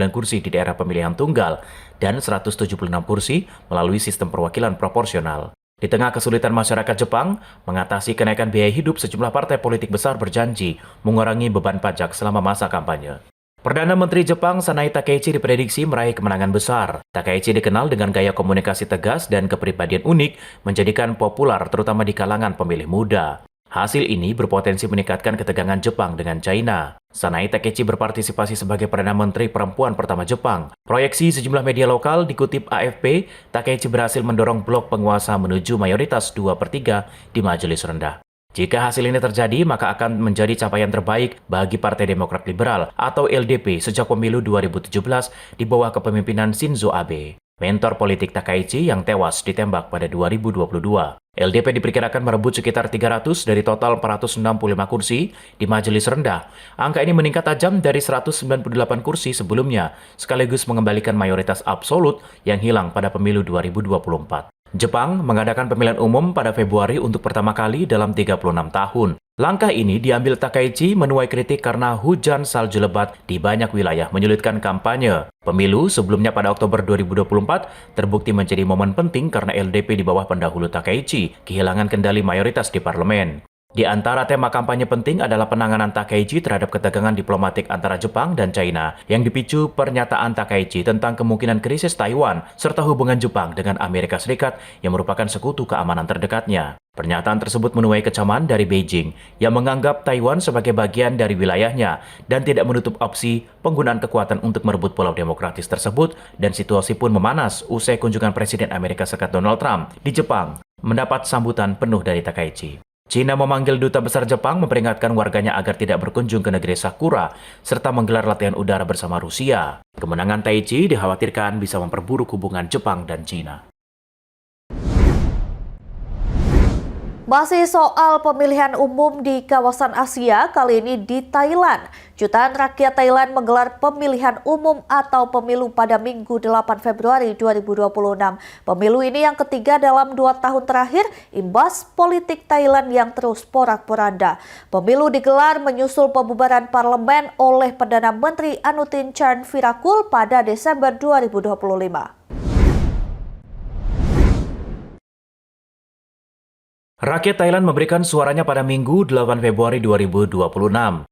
kursi di daerah pemilihan tunggal dan 176 kursi melalui sistem perwakilan proporsional. Di tengah kesulitan masyarakat Jepang mengatasi kenaikan biaya hidup, sejumlah partai politik besar berjanji mengurangi beban pajak selama masa kampanye. Perdana Menteri Jepang Sanae Takaichi diprediksi meraih kemenangan besar. Takaichi dikenal dengan gaya komunikasi tegas dan kepribadian unik, menjadikan populer terutama di kalangan pemilih muda. Hasil ini berpotensi meningkatkan ketegangan Jepang dengan China. Sanae Takaichi berpartisipasi sebagai Perdana Menteri perempuan pertama Jepang. Proyeksi sejumlah media lokal dikutip AFP, Takaichi berhasil mendorong blok penguasa menuju mayoritas 2/3 di majelis rendah. Jika hasil ini terjadi, maka akan menjadi capaian terbaik bagi Partai Demokrat Liberal atau LDP sejak pemilu 2017 di bawah kepemimpinan Shinzo Abe, mentor politik Takaichi yang tewas ditembak pada 2022. LDP diperkirakan merebut sekitar 300 dari total 465 kursi di majelis rendah. Angka ini meningkat tajam dari 198 kursi sebelumnya, sekaligus mengembalikan mayoritas absolut yang hilang pada pemilu 2024. Jepang mengadakan pemilihan umum pada Februari untuk pertama kali dalam 36 tahun. Langkah ini diambil Takaichi menuai kritik karena hujan salju lebat di banyak wilayah menyulitkan kampanye. Pemilu sebelumnya pada Oktober 2024 terbukti menjadi momen penting karena LDP di bawah pendahulu Takaichi kehilangan kendali mayoritas di parlemen. Di antara tema kampanye penting adalah penanganan Takaichi terhadap ketegangan diplomatik antara Jepang dan China yang dipicu pernyataan Takaichi tentang kemungkinan krisis Taiwan serta hubungan Jepang dengan Amerika Serikat yang merupakan sekutu keamanan terdekatnya. Pernyataan tersebut menuai kecaman dari Beijing yang menganggap Taiwan sebagai bagian dari wilayahnya dan tidak menutup opsi penggunaan kekuatan untuk merebut pulau demokratis tersebut, dan situasi pun memanas usai kunjungan Presiden Amerika Serikat Donald Trump di Jepang mendapat sambutan penuh dari Takaichi. China memanggil duta besar Jepang memperingatkan warganya agar tidak berkunjung ke negeri Sakura serta menggelar latihan udara bersama Rusia. Kemenangan Taiji dikhawatirkan bisa memperburuk hubungan Jepang dan China. Masih soal pemilihan umum di kawasan Asia, kali ini di Thailand. Jutaan rakyat Thailand menggelar pemilihan umum atau pemilu pada Minggu 8 Februari 2026. Pemilu ini yang ketiga dalam 2 tahun terakhir, imbas politik Thailand yang terus porak-poranda. Pemilu digelar menyusul pembubaran parlemen oleh Perdana Menteri Anutin Charnvirakul pada Desember 2025. Rakyat Thailand memberikan suaranya pada Minggu 8 Februari 2026.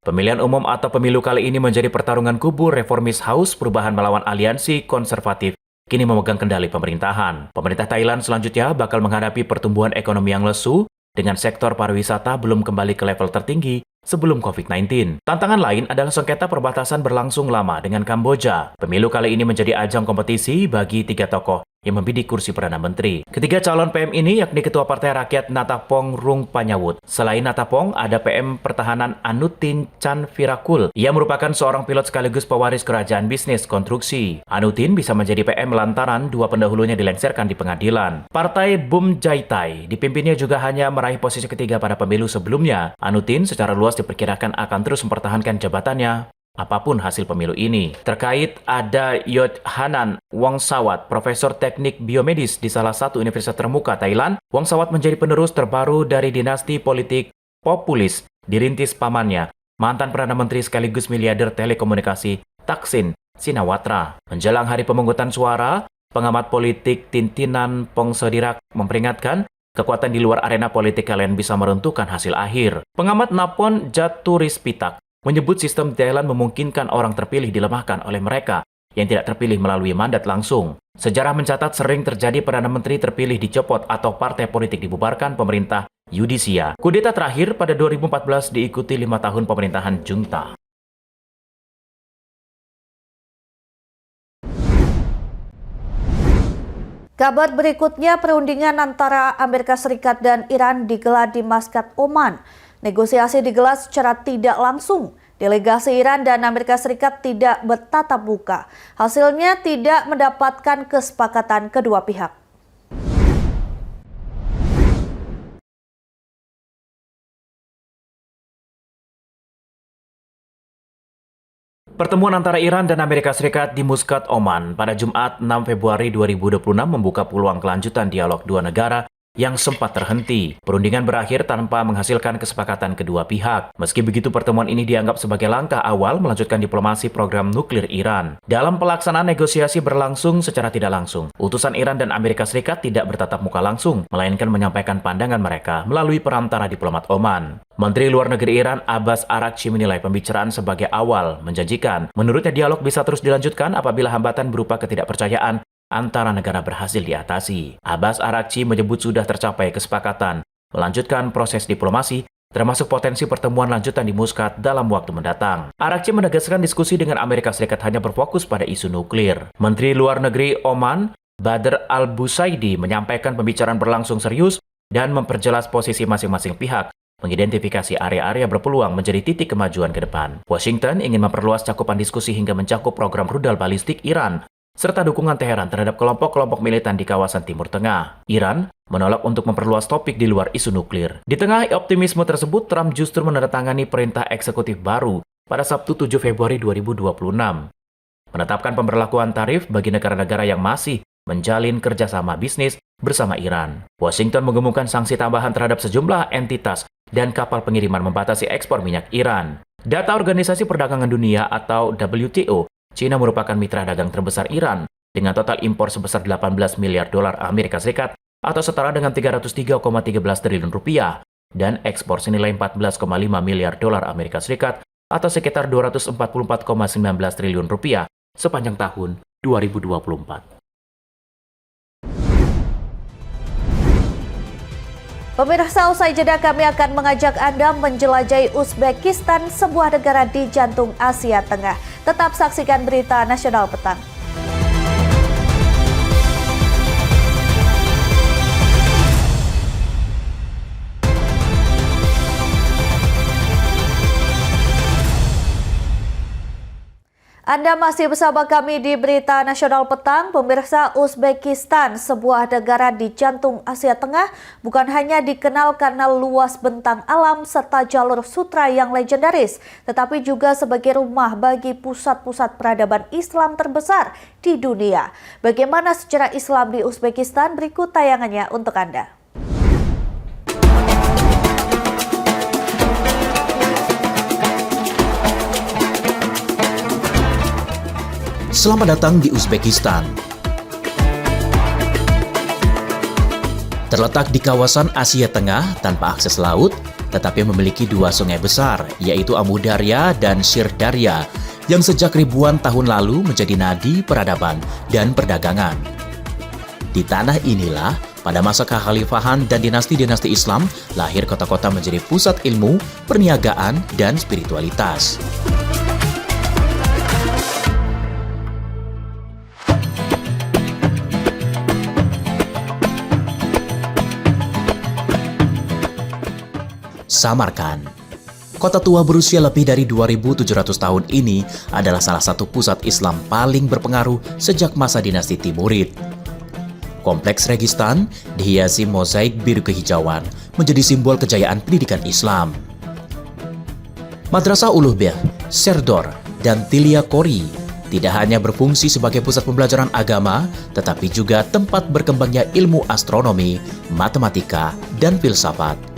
Pemilihan umum atau pemilu kali ini menjadi pertarungan kubu Reformis House Perubahan melawan Aliansi Konservatif kini memegang kendali pemerintahan. Pemerintah Thailand selanjutnya bakal menghadapi pertumbuhan ekonomi yang lesu dengan sektor pariwisata belum kembali ke level tertinggi sebelum COVID-19. Tantangan lain adalah sengketa perbatasan berlangsung lama dengan Kamboja. Pemilu kali ini menjadi ajang kompetisi bagi 3 tokoh yang membidik kursi Perdana Menteri. Ketiga calon PM ini yakni Ketua Partai Rakyat Natapong Rungpanyawut. Selain Natapong, ada PM Pertahanan Anutin Charnvirakul. Ia merupakan seorang pilot sekaligus pewaris kerajaan bisnis konstruksi. Anutin bisa menjadi PM lantaran 2 pendahulunya dilengsarkan di pengadilan. Partai Bum Jaitai dipimpinnya juga hanya meraih posisi ketiga pada pemilu sebelumnya. Anutin secara luas diperkirakan akan terus mempertahankan jabatannya apapun hasil pemilu ini. Terkait ada Yot Hanan Wongsawat, Profesor Teknik Biomedis di salah satu universitas termuka Thailand. Wongsawat menjadi penerus terbaru dari dinasti politik populis dirintis pamannya, mantan Perdana Menteri sekaligus miliarder telekomunikasi Thaksin Shinawatra. Menjelang hari pemungutan suara, pengamat politik Tintinan Pongsodirak memperingatkan kekuatan di luar arena politik kalian bisa menentukan hasil akhir. Pengamat Napon Jaturispitak menyebut sistem Thailand memungkinkan orang terpilih dilemahkan oleh mereka yang tidak terpilih melalui mandat langsung. Sejarah mencatat sering terjadi Perdana Menteri terpilih dicopot atau partai politik dibubarkan pemerintah Yudisia. Kudeta terakhir pada 2014 diikuti 5 tahun pemerintahan junta. Kabar berikutnya, perundingan antara Amerika Serikat dan Iran digelar di Muscat, Oman. Negosiasi digelar secara tidak langsung. Delegasi Iran dan Amerika Serikat tidak bertatap muka. Hasilnya tidak mendapatkan kesepakatan kedua pihak. Pertemuan antara Iran dan Amerika Serikat di Muscat, Oman pada Jumat 6 Februari 2026 membuka peluang kelanjutan dialog dua negara yang sempat terhenti. Perundingan berakhir tanpa menghasilkan kesepakatan kedua pihak. Meski begitu, pertemuan ini dianggap sebagai langkah awal melanjutkan diplomasi program nuklir Iran. Dalam pelaksanaan negosiasi berlangsung secara tidak langsung, utusan Iran dan Amerika Serikat tidak bertatap muka langsung, melainkan menyampaikan pandangan mereka melalui perantara diplomat Oman. Menteri Luar Negeri Iran Abbas Araghchi menilai pembicaraan sebagai awal menjanjikan. Menurutnya dialog bisa terus dilanjutkan apabila hambatan berupa ketidakpercayaan antara negara berhasil diatasi. Abbas Araghchi menyebut sudah tercapai kesepakatan melanjutkan proses diplomasi, termasuk potensi pertemuan lanjutan di Muscat dalam waktu mendatang. Araghchi menegaskan diskusi dengan Amerika Serikat hanya berfokus pada isu nuklir. Menteri Luar Negeri Oman, Badr Al-Busaidi, menyampaikan pembicaraan berlangsung serius dan memperjelas posisi masing-masing pihak, mengidentifikasi area-area berpeluang menjadi titik kemajuan ke depan. Washington ingin memperluas cakupan diskusi hingga mencakup program rudal balistik Iran serta dukungan Teheran terhadap kelompok-kelompok militan di kawasan Timur Tengah. Iran menolak untuk memperluas topik di luar isu nuklir. Di tengah optimisme tersebut, Trump justru menandatangani perintah eksekutif baru pada Sabtu 7 Februari 2026. Menetapkan pemberlakuan tarif bagi negara-negara yang masih menjalin kerjasama bisnis bersama Iran. Washington mengumumkan sanksi tambahan terhadap sejumlah entitas dan kapal pengiriman membatasi ekspor minyak Iran. Data Organisasi Perdagangan Dunia atau WTO, China merupakan mitra dagang terbesar Iran dengan total impor sebesar 18 miliar dolar Amerika Serikat atau setara dengan 303,13 triliun rupiah dan ekspor senilai 14,5 miliar dolar Amerika Serikat atau sekitar 244,19 triliun rupiah sepanjang tahun 2024. Pemirsa, usai jeda kami akan mengajak Anda menjelajahi Uzbekistan, sebuah negara di jantung Asia Tengah. Tetap saksikan Berita Nasional Petang. Anda masih bersama kami di Berita Nasional Petang. Pemirsa, Uzbekistan, sebuah negara di jantung Asia Tengah, bukan hanya dikenal karena luas bentang alam serta jalur sutra yang legendaris, tetapi juga sebagai rumah bagi pusat-pusat peradaban Islam terbesar di dunia. Bagaimana sejarah Islam di Uzbekistan? Berikut tayangannya untuk Anda. Selamat datang di Uzbekistan. Terletak di kawasan Asia Tengah tanpa akses laut, tetapi memiliki dua sungai besar, yaitu Amu Darya dan Shir Darya, yang sejak ribuan tahun lalu menjadi nadi peradaban dan perdagangan. Di tanah inilah, pada masa kekhalifahan dan dinasti-dinasti Islam, lahir kota-kota menjadi pusat ilmu, perniagaan, dan spiritualitas. Samarkand. Kota tua berusia lebih dari 2.700 tahun ini adalah salah satu pusat Islam paling berpengaruh sejak masa dinasti Timurid. Kompleks Registan dihiasi mozaik biru kehijauan menjadi simbol kejayaan pendidikan Islam. Madrasah Ulughbek, Serdor, dan Tilia Kori tidak hanya berfungsi sebagai pusat pembelajaran agama, tetapi juga tempat berkembangnya ilmu astronomi, matematika, dan filsafat.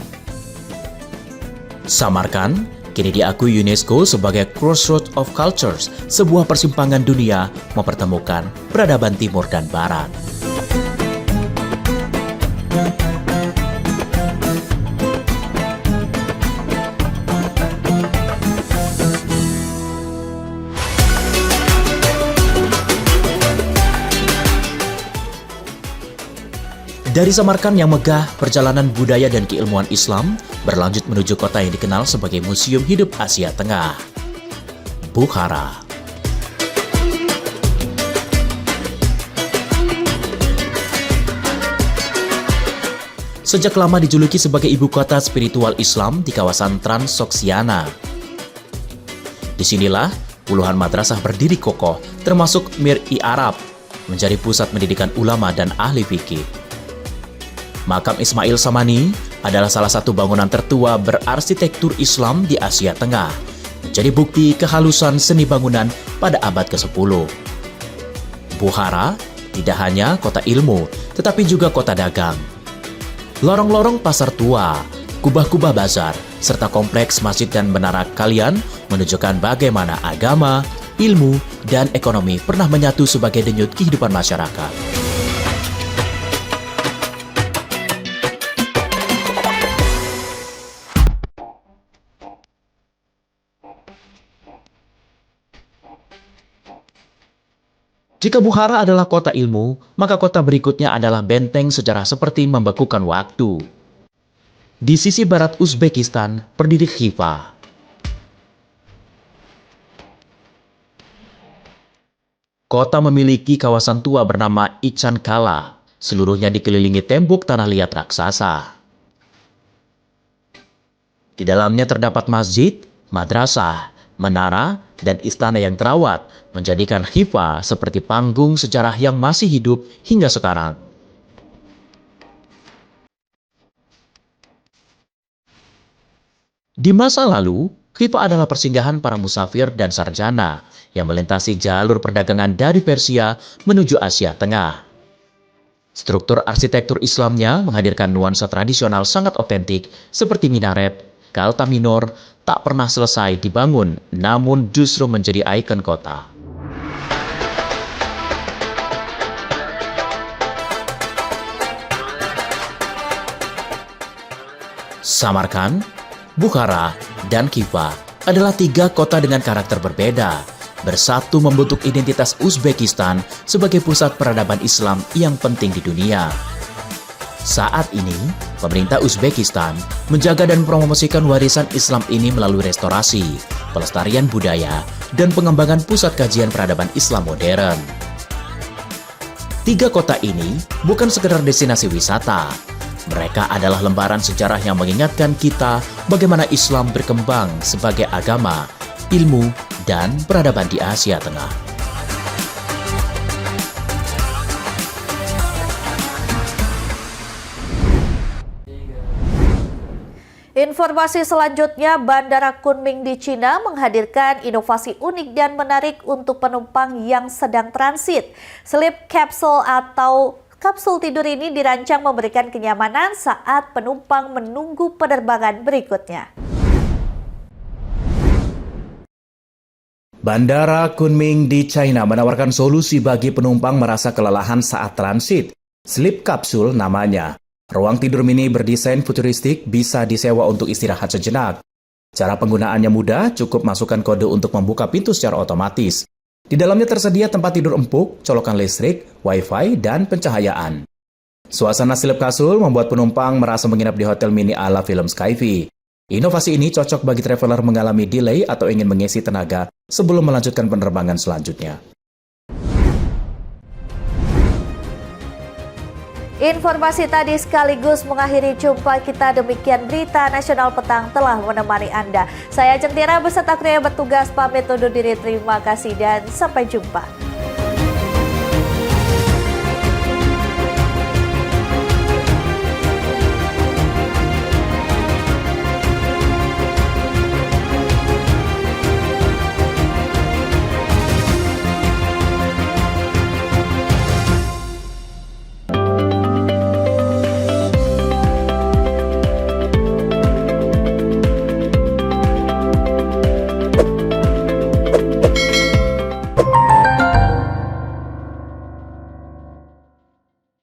Samarkand kini diakui UNESCO sebagai Crossroads of Cultures, sebuah persimpangan dunia mempertemukan peradaban timur dan barat. Dari Samarkand yang megah, perjalanan budaya dan keilmuan Islam berlanjut menuju kota yang dikenal sebagai Museum Hidup Asia Tengah, Bukhara. Sejak lama dijuluki sebagai ibu kota spiritual Islam di kawasan Transoxiana. Disinilah puluhan madrasah berdiri kokoh, termasuk Mir-i Arab, menjadi pusat pendidikan ulama dan ahli fikih. Makam Ismail Samani adalah salah satu bangunan tertua berarsitektur Islam di Asia Tengah, menjadi bukti kehalusan seni bangunan pada abad ke-10. Bukhara tidak hanya kota ilmu, tetapi juga kota dagang. Lorong-lorong pasar tua, kubah-kubah bazar, serta kompleks masjid dan menara kalian menunjukkan bagaimana agama, ilmu, dan ekonomi pernah menyatu sebagai denyut kehidupan masyarakat. Jika Bukhara adalah kota ilmu, maka kota berikutnya adalah benteng sejarah seperti membekukan waktu. Di sisi barat Uzbekistan, berdiri Khiva. Kota memiliki kawasan tua bernama Ichan Kala, seluruhnya dikelilingi tembok tanah liat raksasa. Di dalamnya terdapat masjid, madrasah, menara, dan istana yang terawat, menjadikan Khiva seperti panggung sejarah yang masih hidup hingga sekarang. Di masa lalu, Khiva adalah persinggahan para musafir dan sarjana yang melintasi jalur perdagangan dari Persia menuju Asia Tengah. Struktur arsitektur Islamnya menghadirkan nuansa tradisional sangat otentik seperti minaret, Kalta Minor, tak pernah selesai dibangun namun justru menjadi ikon kota. Samarkand, Bukhara, dan Khiva adalah 3 kota dengan karakter berbeda, bersatu membentuk identitas Uzbekistan sebagai pusat peradaban Islam yang penting di dunia. Saat ini, pemerintah Uzbekistan menjaga dan mempromosikan warisan Islam ini melalui restorasi, pelestarian budaya, dan pengembangan pusat kajian peradaban Islam modern. 3 kota ini bukan sekedar destinasi wisata. Mereka adalah lembaran sejarah yang mengingatkan kita bagaimana Islam berkembang sebagai agama, ilmu, dan peradaban di Asia Tengah. Informasi selanjutnya, Bandara Kunming di Cina menghadirkan inovasi unik dan menarik untuk penumpang yang sedang transit. Sleep capsule atau kapsul tidur ini dirancang memberikan kenyamanan saat penumpang menunggu penerbangan berikutnya. Bandara Kunming di China menawarkan solusi bagi penumpang merasa kelelahan saat transit. Sleep capsule namanya. Ruang tidur mini berdesain futuristik bisa disewa untuk istirahat sejenak. Cara penggunaannya mudah, cukup masukkan kode untuk membuka pintu secara otomatis. Di dalamnya tersedia tempat tidur empuk, colokan listrik, wifi, dan pencahayaan. Suasana sleep capsule membuat penumpang merasa menginap di hotel mini ala film Skyfi. Inovasi ini cocok bagi traveler mengalami delay atau ingin mengisi tenaga sebelum melanjutkan penerbangan selanjutnya. Informasi tadi sekaligus mengakhiri jumpa kita. Demikian berita nasional petang telah menemani Anda. Saya Centira beserta kru yang bertugas pamit undur diri. Terima kasih dan sampai jumpa.